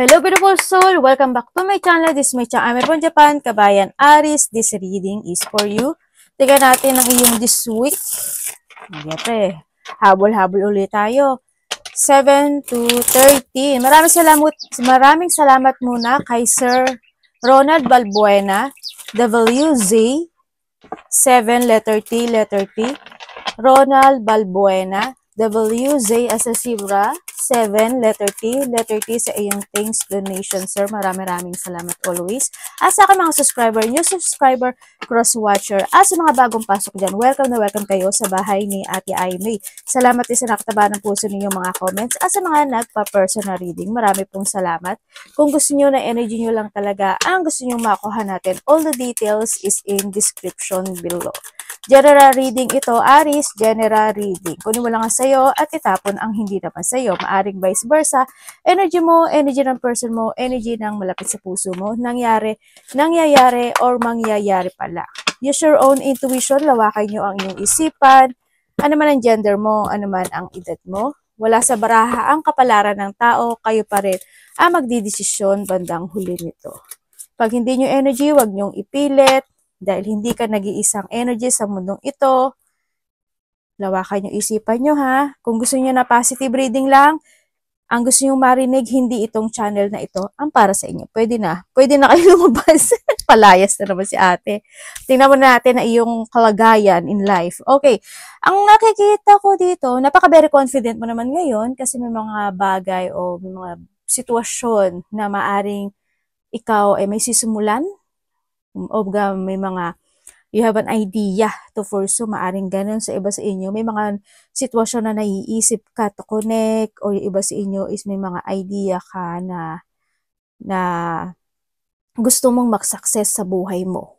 Hello beautiful soul! Welcome back to my channel. This is my channel. I'm from Japan, Kabayan Aris. This reading is for you. Tignan natin ang iyong this week. Siyempre, habol-habol ulit tayo. 7 to 13. Maraming salamat muna kay Sir Ronald Balbuena, WZ, 7 letter T, Ronald Balbuena, WZ as a zebra, 7, letter T sa iyong thanks donation, sir. Maraming salamat always. At sa aking mga subscriber, new subscriber, cross-watcher, at sa mga bagong pasok dyan, welcome na welcome kayo sa bahay ni Ate Aimee. Salamat din sa nakataba ng puso ninyong mga comments at sa mga nagpa-personal reading. Marami pong salamat. Kung gusto nyo na energy nyo lang talaga, ang gusto nyo makuha natin, all the details is in description below. General reading ito, Aris, general reading. Kunin mo lang ang sayo at itapon ang hindi naman sayo. Maaring vice versa. Energy mo, energy ng person mo, energy ng malapit sa puso mo, nangyayari, or mangyayari pala. Use your own intuition, lawakan nyo ang inyong isipan. Ano man ang gender mo, ano man ang edad mo. Wala sa baraha ang kapalaran ng tao, kayo pa rin ang magdidesisyon bandang huli nito. Pag hindi nyo energy, wag nyong ipilit. Dahil hindi ka nag-iisang energy sa mundong ito, lawakan yung isipan nyo ha. Kung gusto nyo na positive reading lang, ang gusto nyo marinig, hindi itong channel na ito ang para sa inyo. Pwede na kayo lumabas. Palayas na naman si ate. Tingnan mo natin na iyong kalagayan in life. Okay, ang nakikita ko dito, napaka-very confident mo naman ngayon kasi may mga bagay o may mga sitwasyon na maaring ikaw ay may sisimulan o may mga you have an idea to pursue, maaring ganun sa iba sa inyo. May mga sitwasyon na naiisip ka to connect or yung iba sa inyo is may mga idea ka na gusto mong mag-success sa buhay mo.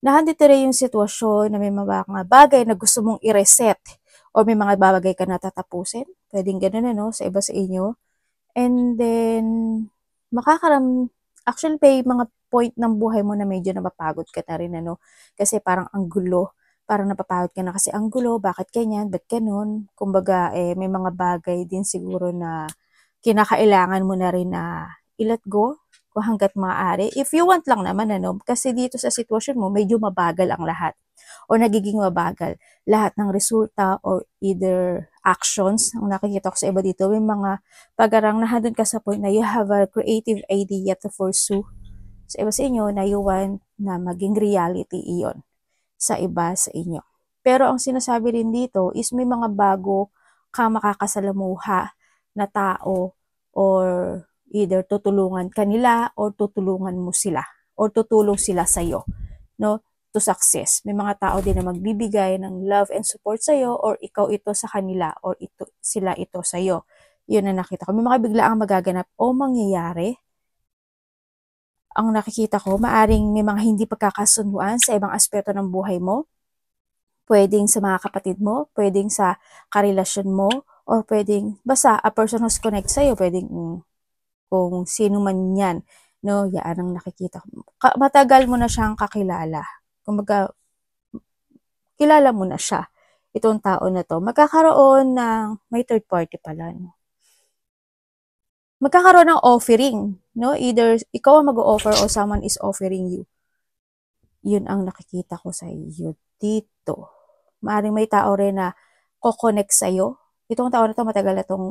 Nahandito rin yung sitwasyon na may mga bagay na gusto mong i-reset or may mga bagay ka na tatapusin. Pwedeng ganun sa iba sa inyo. And then, actually, may mga point ng buhay mo na medyo napapagod ka na rin, Kasi parang ang gulo. Parang napapagod ka na kasi ang gulo. Bakit ganyan? Ba't ganun? Kumbaga, may mga bagay din siguro na kinakailangan mo na rin na i-let go kung hanggat maaari. If you want lang naman, Kasi dito sa sitwasyon mo, medyo mabagal ang lahat. O nagiging mabagal lahat ng resulta or either actions. Ang nakikita ko sa iba dito, may mga pag-arang nahadun ka sa point na you have a creative idea to pursue. Sa iba sa inyo, na you want na maging reality iyon sa iba sa inyo. Pero ang sinasabi rin dito is may mga bago ka makakasalamuha na tao or either tutulungan kanila or tutulungan mo sila or tutulong sila sa iyo, to success. May mga tao din na magbibigay ng love and support sa iyo or ikaw ito sa kanila or sila ito sa iyo. Yun na nakita ko. May mga biglaang magaganap o mangyayari. Ang nakikita ko, maaring may mga hindi pagkakasunduan sa ibang aspeto ng buhay mo. Pwedeng sa mga kapatid mo, pwedeng sa karelasyon mo, or pwedeng, basta a person who's connect sa'yo, pwedeng kung sino man yan, yan ang nakikita ko. Matagal mo na siyang kakilala. Kumbaga, kilala mo na siya, itong tao na to. Magkakaroon ng, may third party pala, Magkakaroon ng offering, Either ikaw ang mag-o-offer or someone is offering you. Yun ang nakikita ko sa iyo dito. Maaring may tao rin na ko-connect sa iyo. Itong tao na to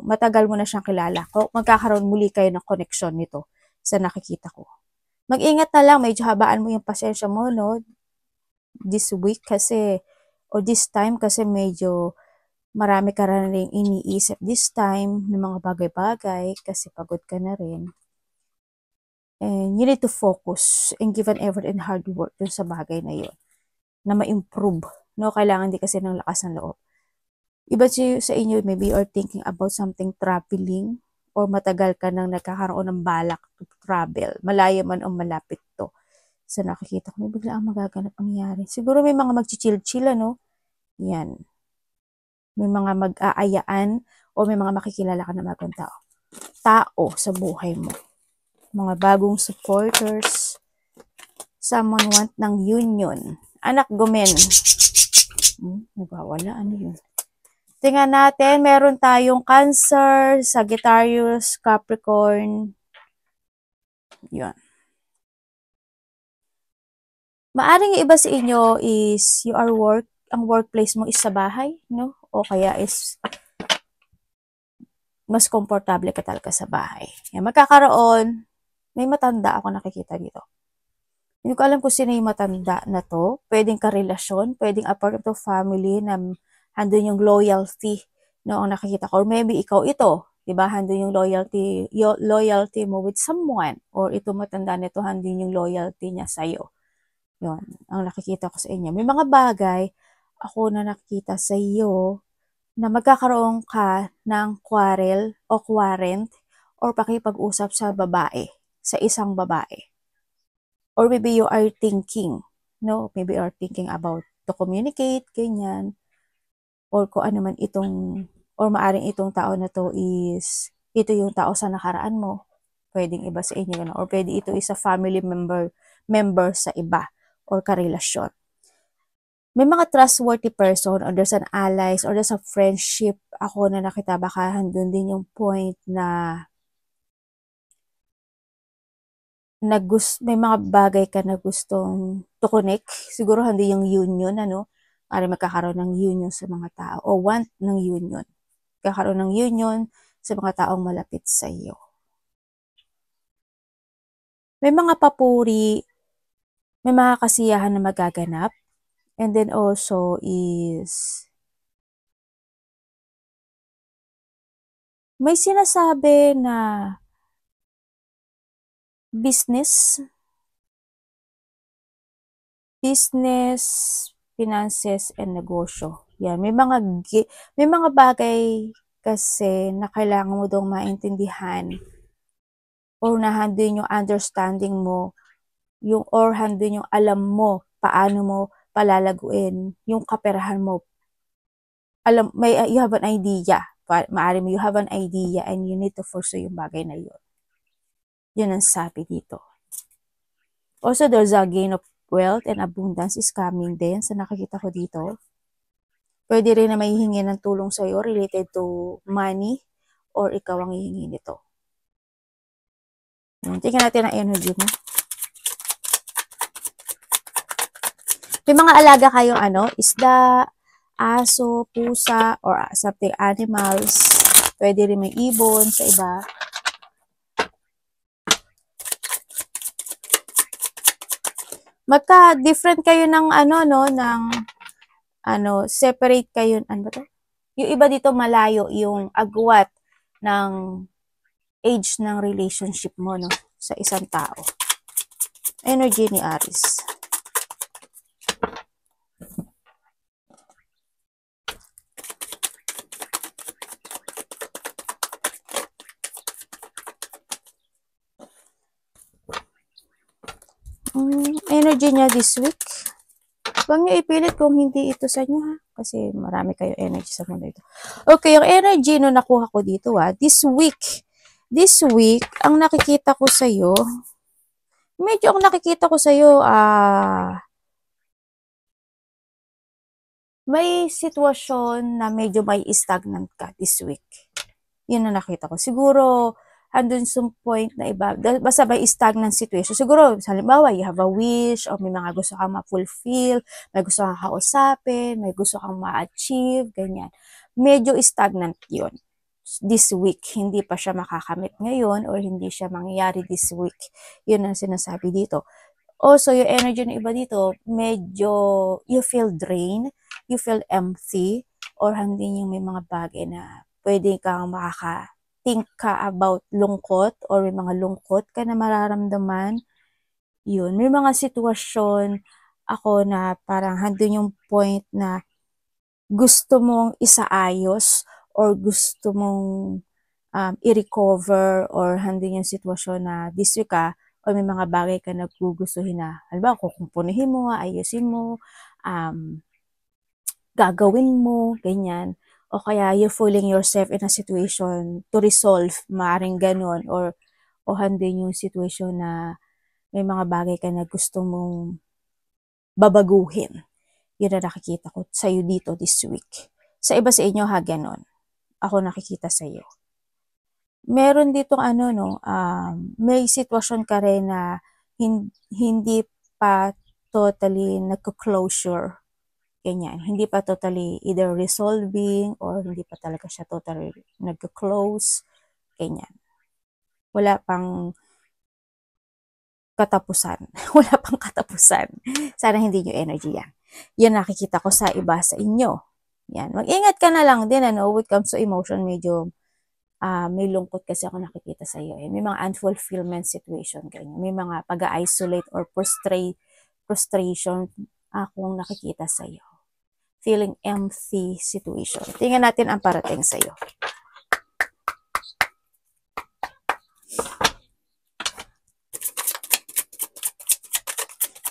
matagal mo na siyang kilala. Magkakaroon muli kayo ng connection nito sa nakikita ko. Mag-ingat na lang, medyo habaan mo yung pasensya mo, this week kasi o this time kasi medyo marami ka rin iniisip this time ng mga bagay-bagay kasi pagod ka na rin. And you need to focus and give an effort and hard work dun sa bagay na yun na ma-improve. Kailangan din kasi ng lakas ng loob. Iba sa inyo, maybe you are thinking about something traveling or matagal ka nang nagkakaroon ng balak to travel. Malayo man o malapit to. So nakikita ko, may bigla ang magaganap nangyari. Siguro may mga mag-chill-chill, Yan. May mga mag-aayaan o may mga makikilala ka na bagong tao sa buhay mo. Mga bagong supporters. Someone want ng union. Anak gumen. Nagwawala. Ano yun? Tingnan natin. Meron tayong Cancer, Sagittarius, Capricorn, Yun. Maaring yung iba sa inyo is ang workplace mo is sa bahay, no? O kaya is mas komportable ka talaga sa bahay. Yan, magkakaroon, may matanda ako nakikita dito. Hindi ko alam kung sino yung matanda na to. Pwedeng karelasyon, pwedeng a part of the family na handun yung loyalty no, ang nakikita ko. Or maybe ikaw ito, diba? Handun yung loyalty mo with someone. Or ito matanda nito, handun yung loyalty niya sa'yo. Yun, ang nakikita ko sa inyo. May mga bagay ako na nakikita sa iyo na magkakaroon ka ng quarrel o quarrent or pakipag-usap sa babae, sa isang babae. Or maybe you are thinking, no? Maybe you are thinking about to communicate, ganyan. Or kung ano man or maaring itong tao na to is, ito yung tao sa nakaraan mo. Pwedeng iba sa inyo, no? Or pwede ito is a family member sa iba or karelasyon. May mga trustworthy person or there's an allies or there's a friendship ako na nakita baka handun din yung point na may mga bagay ka na gustong to connect. Siguro hindi yung union, ano? Para magkakaroon ng union sa mga tao o want ng union. Magkakaroon ng union sa mga taong malapit sa iyo. May mga papuri, may mga kasiyahan na magaganap. And then also is may sinasabi na business, finances, and negosyo. Yan, may mga bagay kasi na kailangan mo dong maintindihan or nahandin yung understanding mo, or handin yung alam mo paano mo palalaguin yung kaperahan mo. You have an idea. Maaari mo, you have an idea and you need to pursue yung bagay na yun. Yun ang sabi dito. Also, there's a gain of wealth and abundance is coming din sa nakikita ko dito. Pwede rin na may hihingi ng tulong sa iyo related to money or ikaw ang hihingi nito. Tingnan natin ang energy mo. May mga alaga kayong isda, aso, pusa, or something animals. Pwede rin may ibon sa iba. Magka-different kayo ng separate kayo, ba to? Yung iba dito malayo yung agwat ng age ng relationship mo, no? Sa isang tao. Energy ni Aries. Energy niya this week. Huwag niyo ipilit kung hindi ito sa inyo, ha? Kasi marami kayo energy sa mundo ito. Okay, yung energy no nakuha ko dito, this week, ang nakikita ko sa iyo, may sitwasyon na medyo may stagnant ka this week. Yun ang nakita ko. Siguro, andun sa point na iba, basta may stagnant situation. Siguro, halimbawa, you have a wish, o may mga gusto kang ma-fulfill, may gusto kang kausapin, may gusto kang ma-achieve, ganyan. Medyo stagnant yun. This week, hindi pa siya makakamit ngayon or hindi siya mangyayari this week. Yun ang sinasabi dito. Also, yung energy ng iba dito, medyo you feel drained, you feel empty, or hindi yung may mga bagay na pwede kang think ka about lungkot or may mga lungkot ka na mararamdaman. Yun, may mga sitwasyon ako na parang handun yung point na gusto mong isaayos or gusto mong i-recover or handun yung sitwasyon na this week or may mga bagay ka nagugustuhin na, halimbawa, kukumpunihin mo, ayusin mo, gagawin mo, ganyan. O kaya you're fooling yourself in a situation to resolve, maaaring ganun, or handin yung situation na may mga bagay ka na gusto mong babaguhin. Yun na nakikita ko sa'yo dito this week. Sa iba sa inyo, ganun. Ako nakikita sa'yo. meron ditong ano, no, may sitwasyon ka rin na hindi pa totally nagko-closure. Ganyan. Hindi pa totally either resolving or hindi pa talaga siya totally nagko-close. Ganyan. Wala pang katapusan. Wala pang katapusan. Sana hindi nyo energy yan. Yan nakikita ko sa iba sa inyo. Yan. Mag-ingat ka na lang din, ano, when it comes to emotion, medyo may lungkot kasi ako nakikita sa iyo. Eh. May mga unfulfillment situation, ganyan. May mga pag-isolate or frustration akong nakikita sa iyo. Feeling empty situation. Tingnan natin ang parating sa iyo.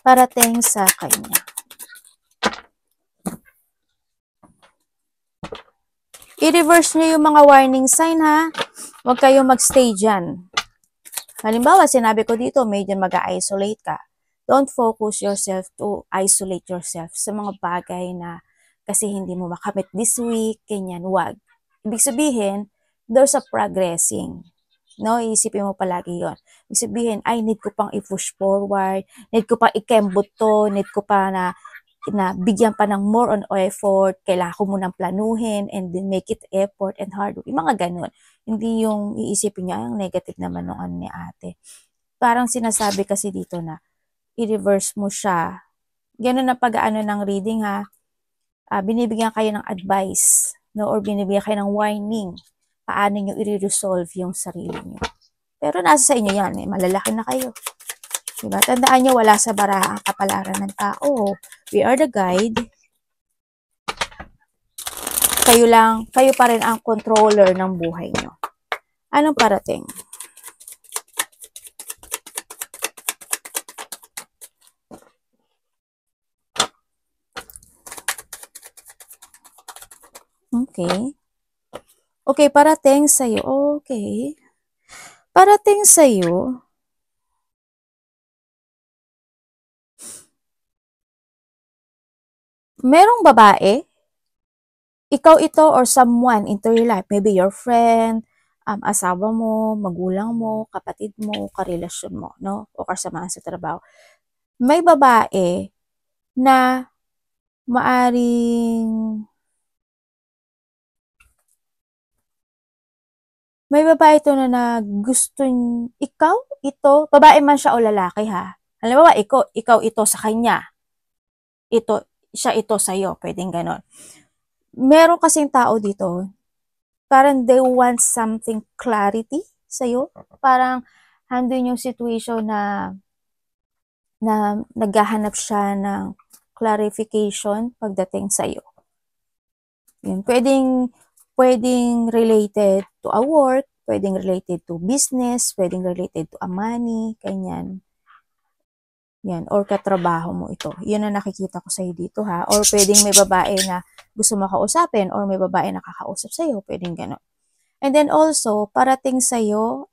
Parating sa kanya. I-reverse nyo yung mga warning sign, ha? Huwag kayong magstay dyan. Halimbawa, sinabi ko dito, medyo mag-isolate ka. Don't focus yourself to isolate yourself sa mga bagay na kasi hindi mo makamit this week, ganyan, wag. Ibig sabihin, there's a progressing. No, iisipin mo palagi yon. Ibig sabihin, I need ko pang i-push forward, need ko pang i-kembot to, need ko pa na bigyan pa ng more on effort, kailangan ko munang planuhin and then make it effort and hard work. Yung mga ganun. Hindi yung iisipin niya, ang negative naman nung ano ni ate. Parang sinasabi kasi dito na i-reverse mo siya. Ganun na pag-ano ng reading, ha. Binibigyan kayo ng advice, no, or binibigyan kayo ng warning. Paano nyo i-resolve yung sarili nyo. Pero nasa sa inyo yan, eh. Malalaki na kayo. Diba? Tandaan nyo, wala sa baraha ang kapalaran ng tao. We are the guide. Kayo pa rin ang controller ng buhay nyo. Anong parating? Okay. Okay, parating sa'yo. Okay. Parating sa'yo. Merong babae, ikaw ito or someone into your life, maybe your friend, asawa mo, magulang mo, kapatid mo, karelasyon mo, no? O kasamahan sa trabaho. May babae na maaring may babae ito na gusto ikaw ito, babae man siya o lalaki, ha. Halimbawa, ikaw ito sa kanya. Siya ito sa iyo, pwedeng ganon. Meron kasing tao dito, parang they want something clarity sa iyo. Parang handun yung situation na naghahanap siya ng clarification pagdating sa iyo. Yun, pwedeng related to a work, pwedeng related to business, pwedeng related to a money, ganyan. Yan, or katrabaho mo ito. Yun ang nakikita ko sa'yo dito, ha. Or pwedeng may babae na gusto mo kausapin, or may babae na kakausap sa'yo, pwedeng gano'n. And then also, parating sa'yo,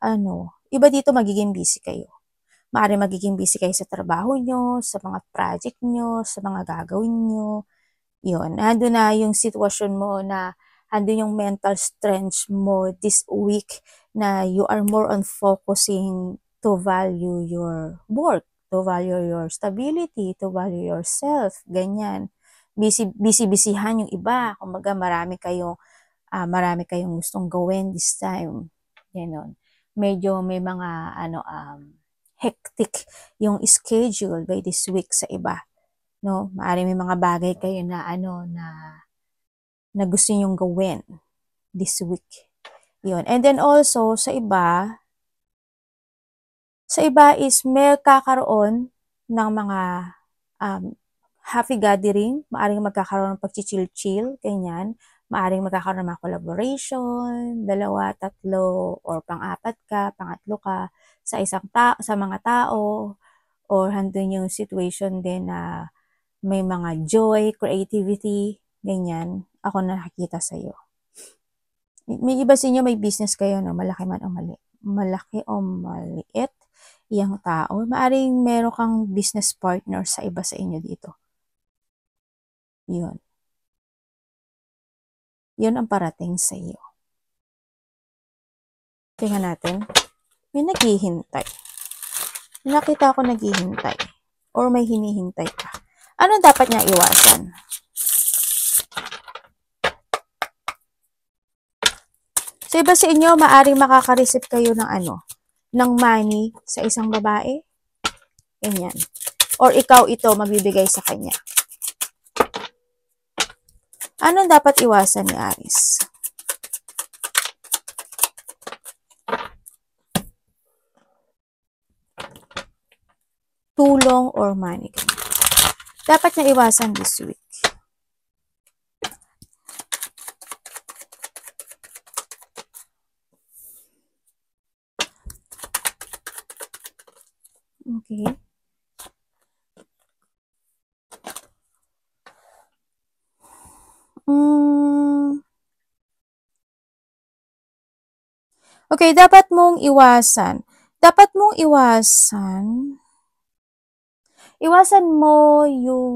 iba dito magiging busy kayo. Maaaring magiging busy kayo sa trabaho nyo, sa mga project nyo, sa mga gagawin nyo. Yun, nandun na yung sitwasyon mo na andun yung mental strength mo this week na you are more on focusing to value your work, to value your stability, to value yourself, ganyan. Busy-busyhan yung iba. Kumbaga marami kayong gustong gawin this time. Ganon. Medyo may mga hectic yung schedule by this week sa iba. No, maaari may mga bagay kayo na na gusto ninyong gawin this week. Yun. And then also sa iba is may kakaroon ng mga happy gathering, maaring magkakaroon ng pagchichill-chill, ganyan. Maaring magkakaroon ng mga collaboration, 2, 3, or pang-4 ka, pangatlo ka sa sa mga tao, or handun yung situation din na may mga joy, creativity, ganyan. Ako nakikita sa iyo. May iba sa inyo may business kayo, no? Malaki man o malaki o maliit, iyang tao. Maaring meron kang business partner sa iba sa inyo dito. Yun. Yun ang parating sa iyo. Tingnan natin. May naghihintay. Nakita ko naghihintay. Or may hinihintay ka. Ano dapat niya iwasan? So, iba sa inyo, maaring makaka-receive kayo ng ng money sa isang babae. Ganyan. Or ikaw ito, magbibigay sa kanya. Anong dapat iwasan ni Aries? Tulong or money. Dapat niya iwasan this week. Okay. Okay, dapat mong iwasan. Iwasan mo yung,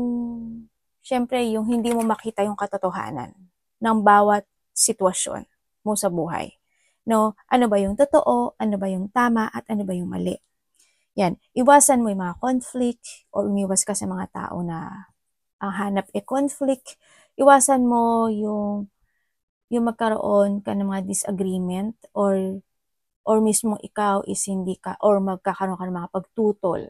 syempre, yung hindi mo makita yung katotohanan ng bawat sitwasyon mo sa buhay. No? Ano ba yung totoo, ano ba yung tama, at ano ba yung mali. Yan. Iwasan mo yung mga conflict or umiwas ka sa mga tao na ang hanap conflict. Iwasan mo yung magkaroon ka ng mga disagreement or mismo ikaw is hindi ka or magkakaroon ka ng mga pagtutol.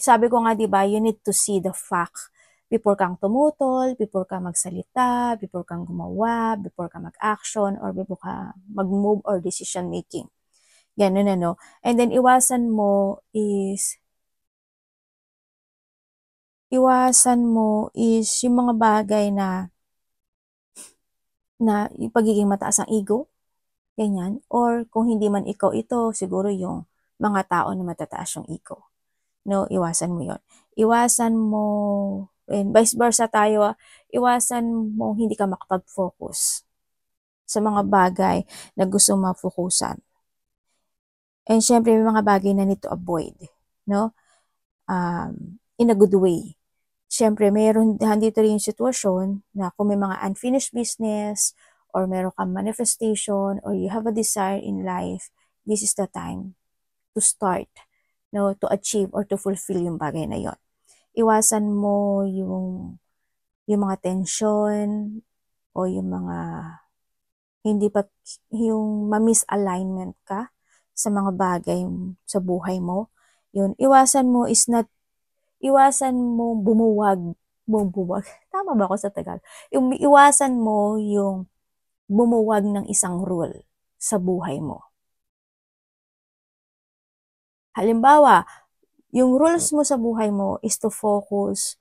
Sabi ko nga, di ba, you need to see the fact before kang tumutol, before ka magsalita, before kang gumawa, before ka mag-action, or before ka mag-move or decision making. Ganun ano. And then iwasan mo is yung mga bagay na yung pagiging mataas ang ego, ganyan. Or kung hindi man ikaw ito, siguro yung mga tao na matataas yung ego. No, iwasan mo yon. Iwasan mo, and vice versa tayo, iwasan mo hindi ka makapag-focus sa mga bagay na gusto mafokusan. And syempre, may mga bagay na need to avoid, no? In a good way. Syempre, mayroon dito rin yung sitwasyon na kung may mga unfinished business or meron kang manifestation or you have a desire in life, this is the time to start, no, to achieve or to fulfill yung bagay na yon. Iwasan mo yung mga tension o yung mga yung ma-misalignment ka sa mga bagay sa buhay mo. Yun, iwasan mo bumuwag. Tama ba ako sa Tagal? Iwasan mo yung bumuwag ng isang rule sa buhay mo. Halimbawa, yung rules mo sa buhay mo is to focus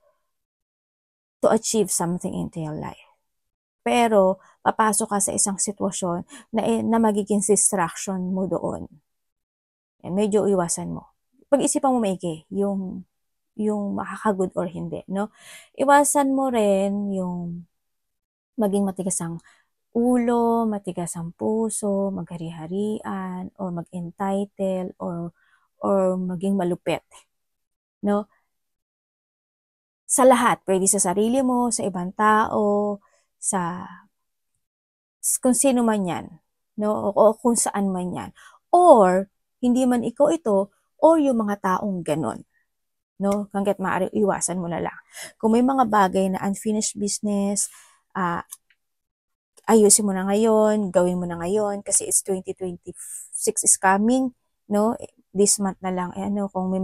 to achieve something into your life. Pero, papasok ka sa isang sitwasyon na magiging distraction mo doon. Medyo iwasan mo. Pag-isipan mo maigi, yung makakagood or hindi, no? Iwasan mo rin yung maging matigas ang ulo, matigas ang puso, maghari-harian, or mag-entitle, or maging malupit, no? Sa lahat, pwede sa sarili mo, sa ibang tao, sa kung sino man yan, no? O kung saan man yan. Or, hindi man ikaw ito, or yung mga taong ganon. No? Hanggat maaari, iwasan mo na lang. Kung may mga bagay na unfinished business, ayusin mo na ngayon, gawin mo na ngayon, kasi it's 2026 is coming, no? This month na lang, kung may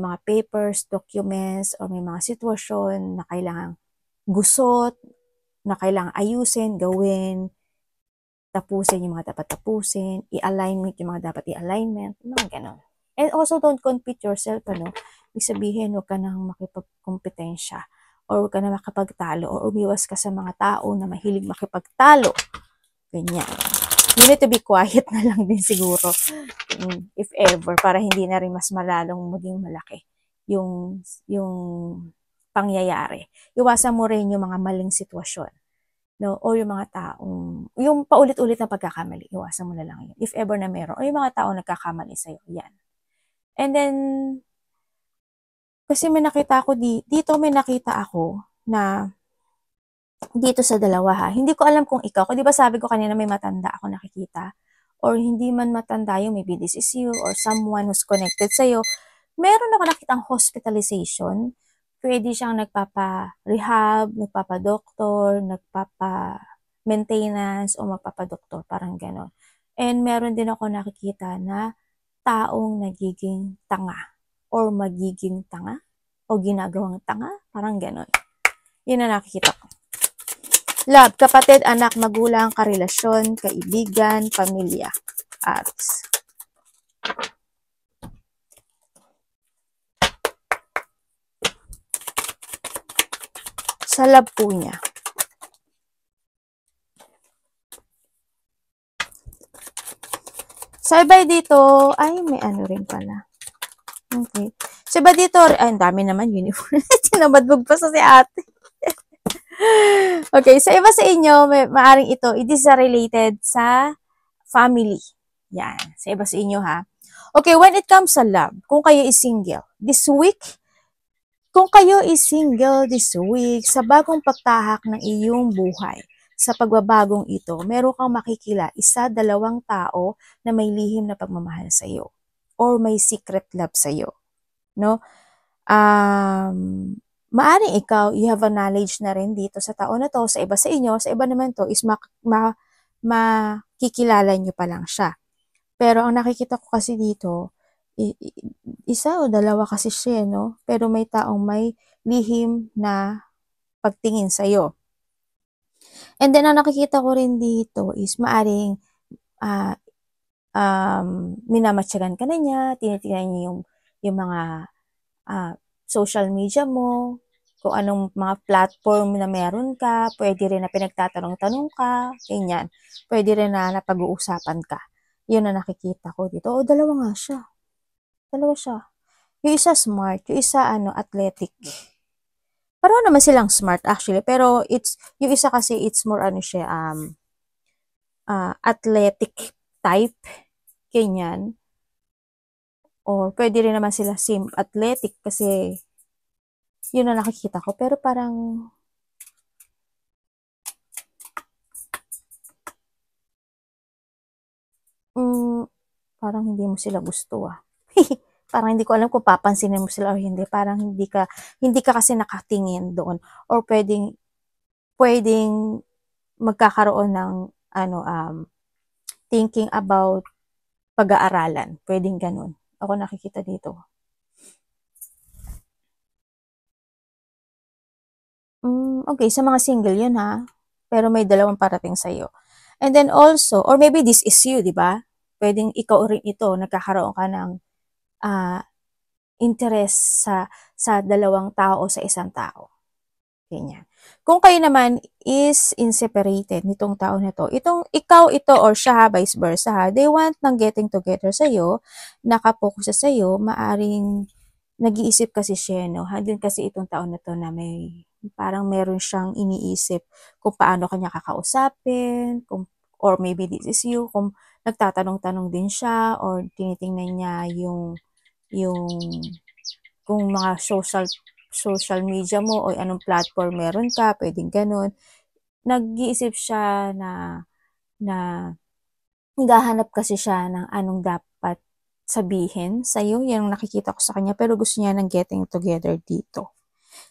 mga papers, documents, or may mga sitwasyon na kailangang gusot, na kailangang ayusin, gawin, tapusin yung mga dapat tapusin, i-alignment yung mga dapat i-alignment, mga ganon. And also, don't compete yourself, Ibig sabihin, huwag ka nang makipagkompetensya or huwag ka na makapagtalo or umiwas ka sa mga tao na mahilig makipagtalo. Ganyan. You need to be quiet na lang din siguro, if ever, para hindi na rin mas malalong maging malaki yung pangyayari. Iwasan mo rin yung mga maling sitwasyon, no? O yung mga taong, yung paulit-ulit na pagkakamali, iwasan mo na lang yun. If ever na meron. O yung mga taong nagkakamali sa'yo, yan. And then, kasi may nakita ako na dito sa dalawa ha. Hindi ko alam kung ikaw, di ba sabi ko kanina may matanda ako nakikita or hindi man matanda yung maybe this is you or someone who's connected sa'yo, meron ako nakitang hospitalization. Pwede siyang nagpapa-rehab, nagpapa-doktor, nagpapa-maintenance, o magpapa-doktor, parang gano'n. And meron din ako nakikita na taong nagiging tanga or magiging tanga o ginagawang tanga, parang gano'n. Yun ang nakikita ko. Love, kapatid, anak, magulang, karelasyon, kaibigan, pamilya. Aris. Sa love po niya. Sa iba dito, ay may ano rin pala. Okay. Sa iba dito, ay ang dami naman uniform. Tinabadbog pa sa si ate. Okay, sa iba sa inyo, maaring ito, it is related sa family. Yan, sa iba sa inyo ha. Okay, when it comes sa love, kung kayo is single, this week, kung kayo is single this week, sa bagong pagtahak ng iyong buhay, sa pagbabagong ito, meron kang makikila, isa, dalawang tao na may lihim na pagmamahal sa iyo or may secret love sa iyo. No? Maaring ikaw, you have a knowledge na rin dito sa tao na to, sa iba sa inyo, sa iba naman to is makikilala nyo pa lang siya. Pero ang nakikita ko kasi dito, isa o dalawa kasi siya, no? Pero may taong may lihim na pagtingin sa'yo. And then, ang nakikita ko rin dito is maaring minamatyagan ka na niya, tinitingnan niya yung mga social media mo, kung anong mga platform na meron ka, pwede rin na pinagtatanong-tanong ka, ganyan. Pwede rin na napag-uusapan ka. Yun na nakikita ko dito. O, dalawa nga siya. Dalawa siya. Yung isa smart, yung isa athletic. Pareho naman silang smart actually, pero yung isa kasi it's more siya, athletic type, ganyan. Or pwede rin naman sila same athletic kasi yun na nakikita ko. Pero parang parang hindi mo sila gusto Parang hindi ko alam kung papansinin mo sila o hindi. Parang hindi ka kasi nakatingin doon. Or pwedeng magkakaroon ng thinking about pag-aaralan. Pwedeng ganun. Ako nakikita dito. Okay, sa mga single yun ha. Pero may dalawang parating sa'yo. And then also, or maybe this is you, di ba? Pwedeng ikaw rin ito, nagkakaroon ka ng interest sa dalawang tao o sa isang tao. Ganyan. Kung kayo naman is inseparated nitong tao na to, ikaw ito or siya, vice versa, they want ng getting together sa'yo, nakapokus sa sa'yo, maaring nag-iisip kasi siya, no? Handin kasi itong tao na to na parang meron siyang iniisip kung paano kanya kakausapin, or maybe this is you, kung nagtatanong-tanong din siya, or tinitingnan niya yung kung mga social media mo o anong platform meron ka, pwedeng ganun. Nag-iisip siya na naghahanap kasi siya ng anong dapat sabihin sa'yo. Yan ang nakikita ko sa kanya. Pero gusto niya ng getting together dito.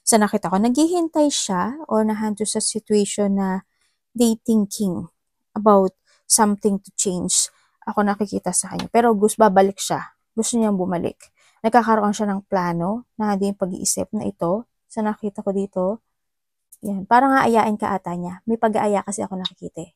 Sa nakita ko, naghihintay siya or nahanto sa situation na they thinking about something to change. Ako nakikita sa kanya. Pero babalik siya. Gusto niyang bumalik. Nagkakaroon siya ng plano na hindi yung pag-iisip na ito. Sa nakita ko dito, yan. Parang aayain ka ata niya. May pag-aaya kasi ako nakikita.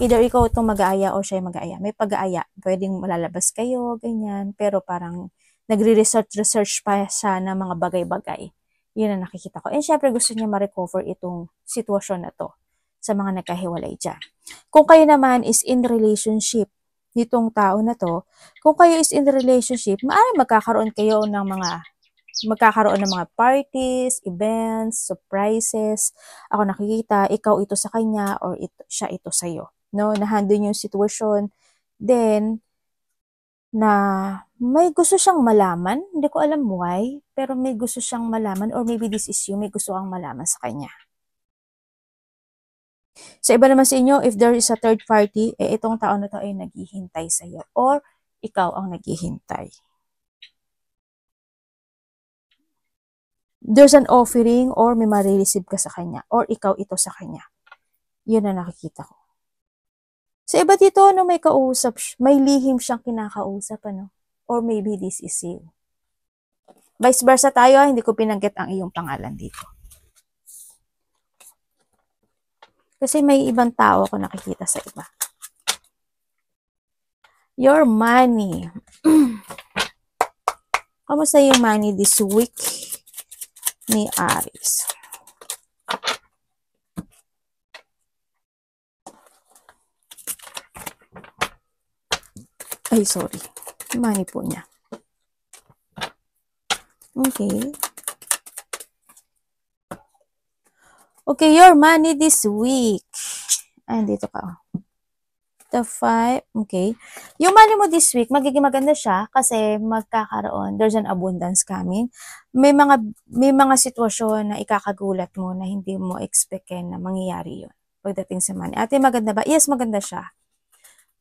Either ikaw itong mag-aaya o siya yung mag-aaya. May pag-aaya. Pwedeng malalabas kayo, ganyan. Pero parang nagre-research pa siya ng mga bagay-bagay. Yun ang nakikita ko. And syempre gusto niya ma-recover itong sitwasyon na to sa mga nagkahiwalay dyan. Kung kayo naman is in relationship nitong tao na to, kung kayo is in relationship, maaaring magkakaroon ng mga parties, events, surprises. Ako nakikita, ikaw ito sa kanya or siya ito sa'yo. No? Nahandun yung sitwasyon. Then, na may gusto siyang malaman. Hindi ko alam why, pero may gusto siyang malaman or maybe this is you, may gusto kang malaman sa kanya. Sa iba naman sa inyo, if there is a third party, itong tao na to ay naghihintay sa'yo or ikaw ang naghihintay. There's an offering or may marireceive ka sa kanya or ikaw ito sa kanya. Yun ang nakikita ko. Sa iba dito, may kausap, may lihim siyang kinakausap, or maybe this is you. Vice versa tayo, hindi ko pinanggit ang iyong pangalan dito. Kasi may ibang tao ako nakikita sa iba. Your money. Kamusta yung money this week ni Aries? Ay, sorry. Money po niya. Okay. Okay, your money this week. Andito ka. The 5. Okay. Yung money mo this week, magiging maganda siya kasi magkakaroon, there's an abundance coming. May mga sitwasyon na ikakagulat mo na hindi mo expectin na mangyayari yun pagdating sa money. Ate, maganda ba? Yes, maganda siya.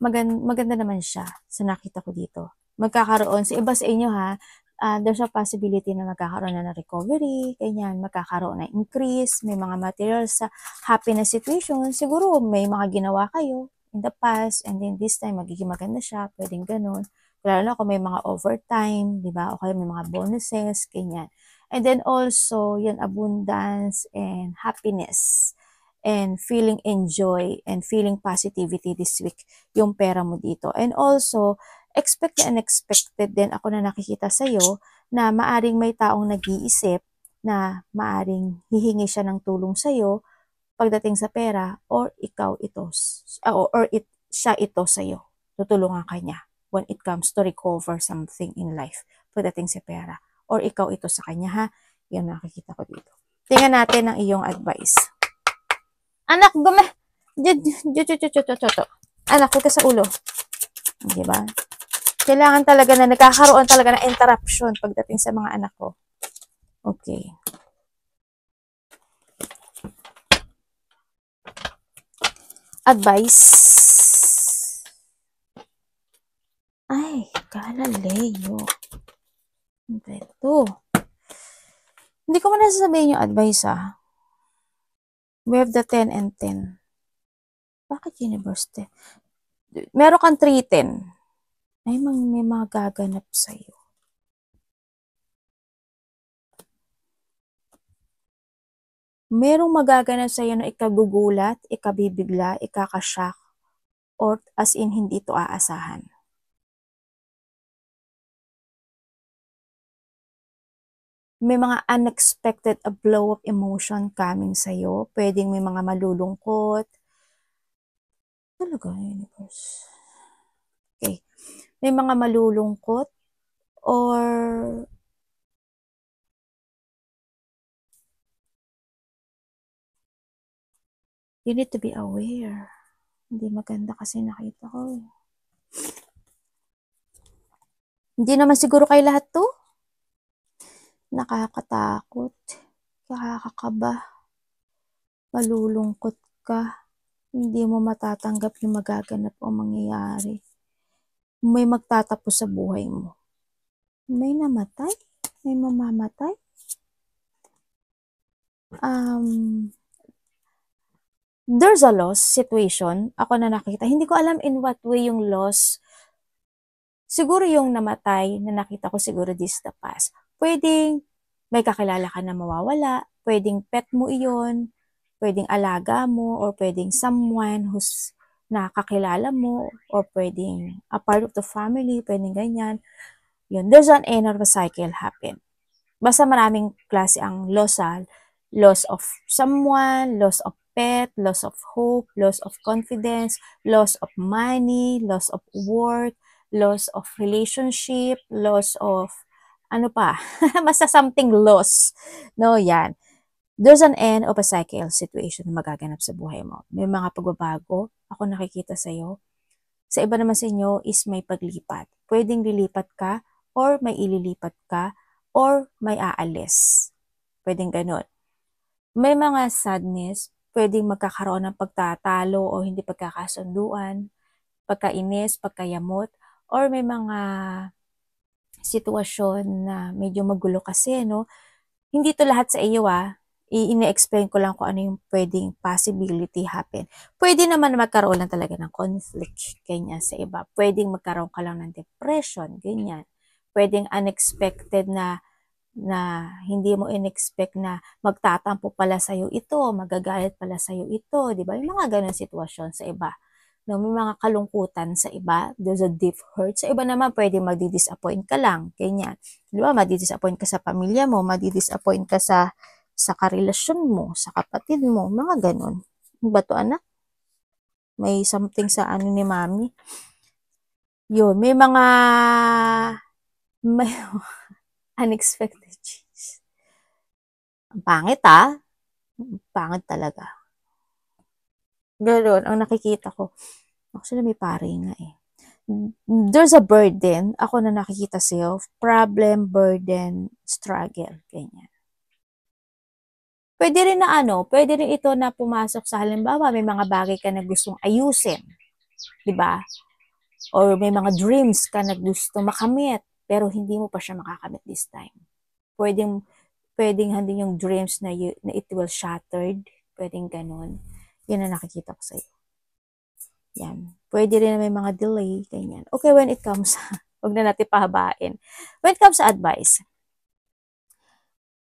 Maganda naman siya sa nakita ko dito. Magkakaroon, sa iba sa inyo there's a possibility na magkakaroon na ng recovery, ganyan, magkakaroon na increase, may mga materials sa happiness situation, siguro may mga ginawa kayo in the past, and then this time, magiging maganda siya, pwedeng ganun. Lalo na kung may mga overtime, di ba? O kaya may mga bonuses, ganyan. And then also, yan, abundance and happiness and feeling enjoy and feeling positivity this week, yung pera mo dito. And also, expect and unexpected din ako na nakikita sa'yo na maaring may taong nag-iisip na maaring hihingi siya ng tulong sa'yo pagdating sa pera or ikaw ito, siya ito sa'yo. Tutulungan ka niya when it comes to recover something in life pagdating sa pera. Or ikaw ito sa kanya, ha? Yan nakikita ko dito. Tingnan natin ang iyong advice. Anak, anak, huwag ka sa ulo. Diba? Kailangan talaga na nagkakaroon talaga ng interruption pagdating sa mga anak ko. Okay. Advice. Ay, Galileo. Ito. Hindi ko man nasasabihin yung advice, We have the 10 and 10. Bakit universe 10? Meron kang 3-10. Ay, may mga gaganap sa'yo. Merong magaganap sa'yo na ikagugulat, ikabibigla, ikakashock, or as in hindi ito aasahan. May mga unexpected blow of emotion coming sa'yo. Pwedeng may mga malulungkot. Talaga, universe. Okay. May mga malulungkot or you need to be aware. Hindi maganda kasi nakita ko. Hindi naman siguro kayo lahat to. Nakakatakot. Nakakakaba. Malulungkot ka. Hindi mo matatanggap yung magaganap o mangyayari. May magtatapos sa buhay mo. May namatay? May mamamatay? There's a loss situation. Ako na nakita. Hindi ko alam in what way yung loss. Siguro yung namatay na nakita ko siguro this the past. Pwedeng may kakilala ka na mawawala. Pwedeng pet mo iyon. Pwedeng alaga mo. Or pwedeng someone who's nakakilala mo. Or pwedeng a part of the family. Pwedeng ganyan. Yun. There's an end of a cycle happen. Basta maraming klase ang loss. Loss of someone, loss of pet, loss of hope, loss of confidence, loss of money, loss of work, loss of relationship, loss of ano pa, basta something loss. No, yan. There's an end of a cycle situation na magaganap sa buhay mo. May mga pagbabago, ako nakikita sa'yo. Sa iba naman sa inyo is may paglipat. Pwedeng lilipat ka, or may ililipat ka, or may aalis. Pwedeng ganun. May mga sadness, pwedeng magkakaroon ng pagtatalo o hindi pagkakasunduan, pagkainis, pagkayamot, or may mga sitwasyon na medyo magulo kasi, no? Hindi to lahat sa iyo, ine-explain ko lang kung ano yung pwedeng possibility happen. Pwede naman magkaroon lang talaga ng conflict, ganyan, sa iba. Pwedeng magkaroon ka lang ng depression, ganyan. Pwedeng unexpected na hindi mo in-expect na magtatampo pala sa'yo ito, magagalit pala sa'yo ito, di ba? Yung mga ganun sitwasyon sa iba. No, may mga kalungkutan sa iba, there's a deep hurt. Sa iba naman, pwede magdi-disappoint ka lang, ganyan. Di ba, magdi-disappoint ka sa pamilya mo, magdi-disappoint ka sa karelasyon mo, sa kapatid mo, mga ganun. Ano ba to, anak? May something sa ano ni mami. Yun, may mga may unexpected change. Ang pangit, pangit talaga. Ganun, ang nakikita ko. Actually, may pare nga eh. There's a burden. Ako na nakikita sa'yo. Problem, burden, struggle. Ganyan. Pwede rin na pwede rin ito na pumasok sa halimbawa, may mga bagay ka na gustong ayusin. Diba? Or may mga dreams ka na gusto makamit, pero hindi mo pa siya makakamit this time. Pwedeng hindi yung dreams na it will shattered. Pwedeng ganun. Yan ang nakikita ko sa'yo. Yan. Pwede rin na may mga delay, ganyan. Okay, when it comes, huwag na natin pahabain. When it comes sa advice,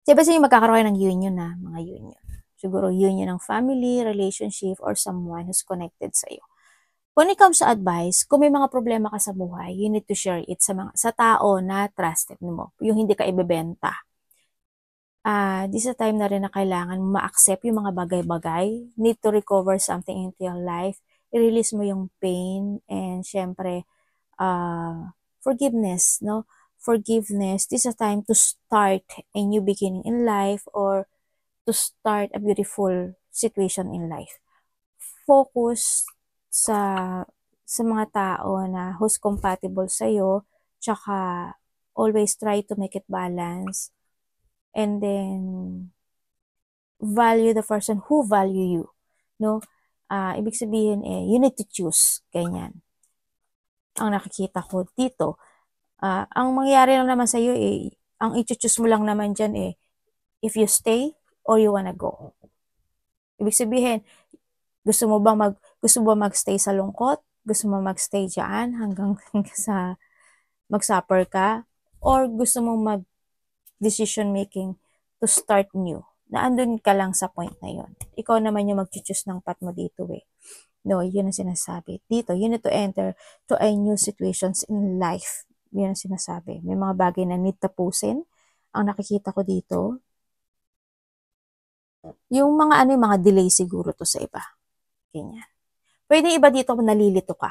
diba yung magkakaroon ng union mga union. Siguro union ng family, relationship, or someone who's connected sa iyo. When it comes sa advice, kung may mga problema ka sa buhay, you need to share it sa tao na trusted mo. Yung hindi ka ibebenta. This is a time na rin na kailangan ma-accept yung mga bagay-bagay. Need to recover something into your life. I-release mo yung pain and syempre, forgiveness, no? Forgiveness. This is a time to start a new beginning in life or to start a beautiful situation in life. Focus sa mga tao na who's compatible sa'yo, tsaka always try to make it balance. And then, value the person who value you. No? Ibig sabihin you need to choose. Ganyan. Ang nakikita ko dito. Ang mangyayari lang naman sa'yo ang i-choose mo lang naman dyan if you stay or you wanna go. Ibig sabihin, gusto mo magstay sa lungkot? Gusto mo magstay dyan hanggang sa mag-suffer ka? Or gusto mo decision making to start new? Na andun ka lang sa point na yun. Ikaw naman yung mag-choose ng path mo dito No, yun ang sinasabi. Dito, you need to enter to a new situations in life. Yun ang sinasabi. May mga bagay na need tapusin. Ang nakikita ko dito, yung mga delay siguro to sa iba. Ganyan. Pwede iba dito kung nalilito ka.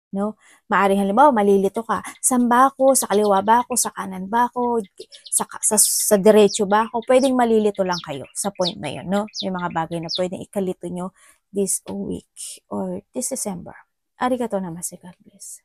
No? Maaring halimbawa, malilito ka. Saan ba ako? Sa kaliwa ba ako? Sa kanan ba ako? Sa diretso ba ako? Pwedeng malilito lang kayo sa point na yun. No? May mga bagay na pwedeng ikalito nyo this week or this December. Arigatou namaste, God bless.